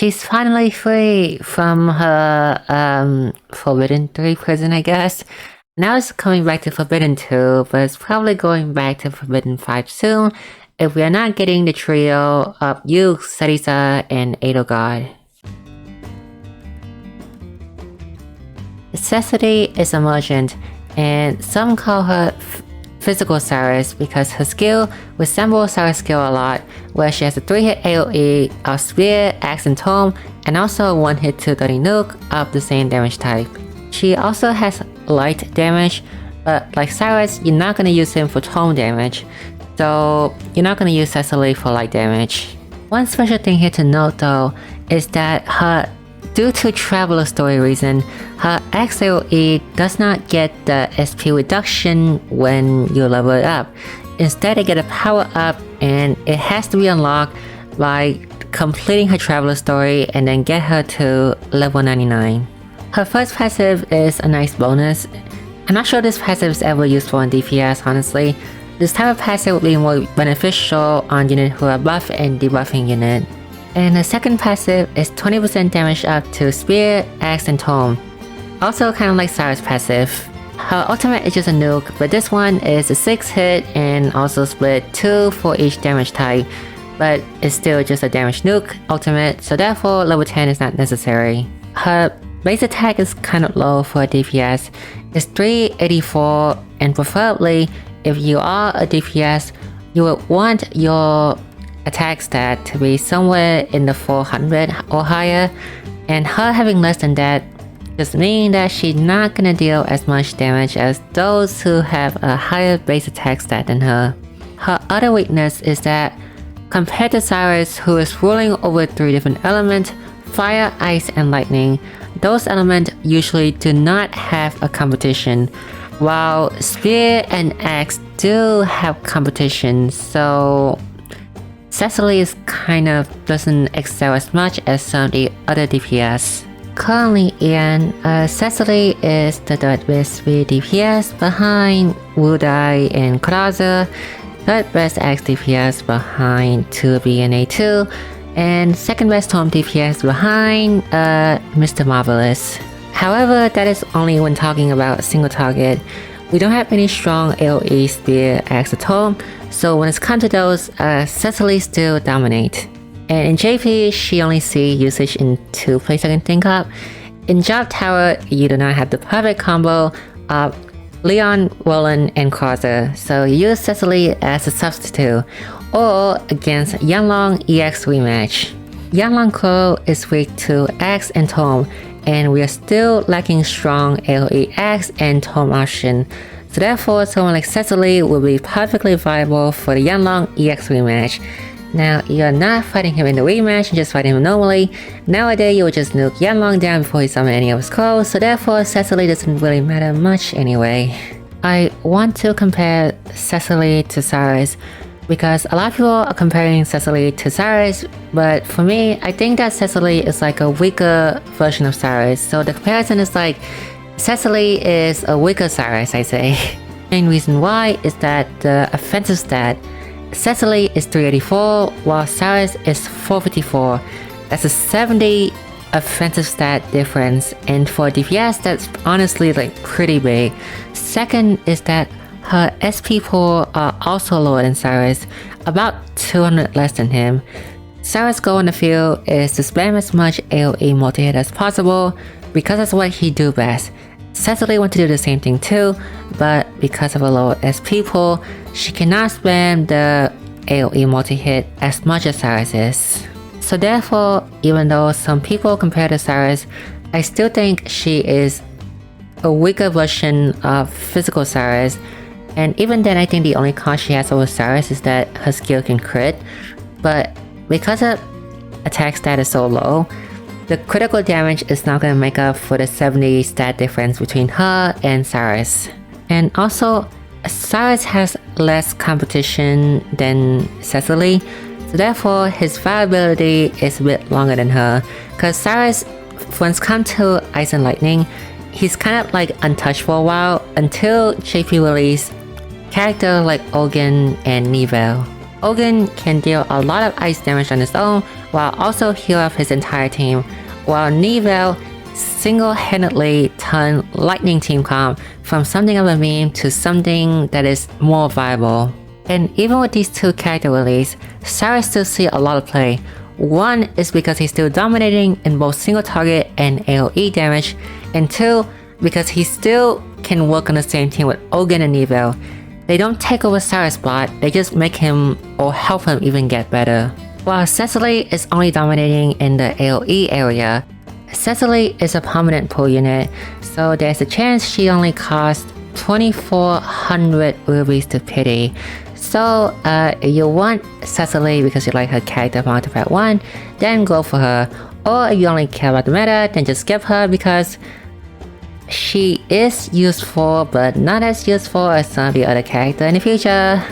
She's finally free from her Forbidden 3 prison, I guess. Now it's coming back to Forbidden 2, but it's probably going back to Forbidden 5 soon if we are not getting the trio of you, Sarisa, and Edelgard. Cecily is a merchant, and some call her Physical Cyrus because her skill resembles Cyrus' skill a lot, where she has a 3-hit AoE of Spear, Axe, and Tome, and also a 1-hit 230 nuke of the same damage type. She also has light damage, but like Cyrus, you're not going to use him for tome damage, so you're not going to use Cecily for light damage. One special thing here to note though is that due to Traveler story reason, her Axe AoE does not get the SP reduction when you level it up. Instead, they get a power up, and it has to be unlocked by completing her Traveler story and then get her to level 99. Her first passive is a nice bonus. I'm not sure this passive is ever useful on DPS, honestly. This type of passive would be more beneficial on units who are buff and debuffing unit. And the second passive is 20% damage up to Spear, Axe, and Tome. Also kinda like Cyrus' passive. Her ultimate is just a nuke, but this one is a 6-hit and also split 2 for each damage type. But it's still just a damage nuke ultimate, so therefore level 10 is not necessary. Her base attack is kind of low for a DPS. It's 384, and preferably if you are a DPS, you would want your attack stat to be somewhere in the 400 or higher, and her having less than that just means that she's not gonna deal as much damage as those who have a higher base attack stat than her. Her other weakness is that compared to Cyrus, who is ruling over 3 different elements, fire, ice, and lightning, those elements usually do not have a competition, while Spear and Axe do have competition, so Cecily is kind of doesn't excel as much as some of the other DPS. Currently, Cecily is the third best DPS behind Wudai and Kraza, third best Axe DPS behind 2B and A2, and second best Tome DPS behind Mr. Marvelous. However, that is only when talking about a single target. We don't have any strong AoE, Spear, Axe, or Tome, so when it's come to those, Cecily still dominate. And in JP, she only sees usage in 2 places I can think of. In Job Tower, you do not have the perfect combo of Leon, Roland, and Krauser, so you use Cecily as a substitute, or against Yanlong EX rematch. Yanlong Crow is weak to Axe and Tome, and we are still lacking strong AoE Axe and Tome option, so therefore someone like Cecily will be perfectly viable for the Yanlong EX rematch. Now, you're not fighting him in the rematch, you're just fighting him normally. Nowadays, you will just nuke Yanlong down before he summons any of his crows, so therefore Cecily doesn't really matter much anyway. I want to compare Cecily to Cyrus, because a lot of people are comparing Cecily to Cyrus, but for me, I think that Cecily is like a weaker version of Cyrus, so the comparison is like, Cecily is a weaker Cyrus, I say. Main reason why is that the offensive stat, Cecily is 384, while Cyrus is 454. That's a 70 offensive stat difference, and for DPS, that's honestly like pretty big. Second is that her SP pool are also lower than Cyrus, about 200 less than him. Cyrus' goal in the field is to spam as much AoE multi-hit as possible, because that's what he do best. Cecily wants to do the same thing too, but because of a lower SP pool, she cannot spam the AoE multi-hit as much as Cyrus is. So therefore, even though some people compare to Cyrus, I still think she is a weaker version of physical Cyrus, and even then I think the only con she has over Cyrus is that her skill can crit, but because her attack stat is so low, the critical damage is not going to make up for the 70 stat difference between her and Cyrus. And also, Cyrus has less competition than Cecily, so therefore his viability is a bit longer than her, because Cyrus, when it comes to Ice and Lightning, he's kind of like untouched for a while until JP released characters like Ogun and Nivelle. Ogun can deal a lot of ice damage on his own while also heal up his entire team, while Neville single-handedly turned Lightning Team Comp from something of a meme to something that is more viable. And even with these two character releases, Cyrus still sees a lot of play. One is because he's still dominating in both single target and AoE damage, and two, because he still can work on the same team with Ogun and Neville. They don't take over Cyrus' spot, they just make him or help him even get better. While Cecily is only dominating in the AoE area, Cecily is a permanent pull unit, so there's a chance she only costs 2400 rubies to pity. So you want Cecily because you like her character from Octopath 1, then go for her. Or if you only care about the meta, then just skip her because she is useful but not as useful as some of the other characters in the future.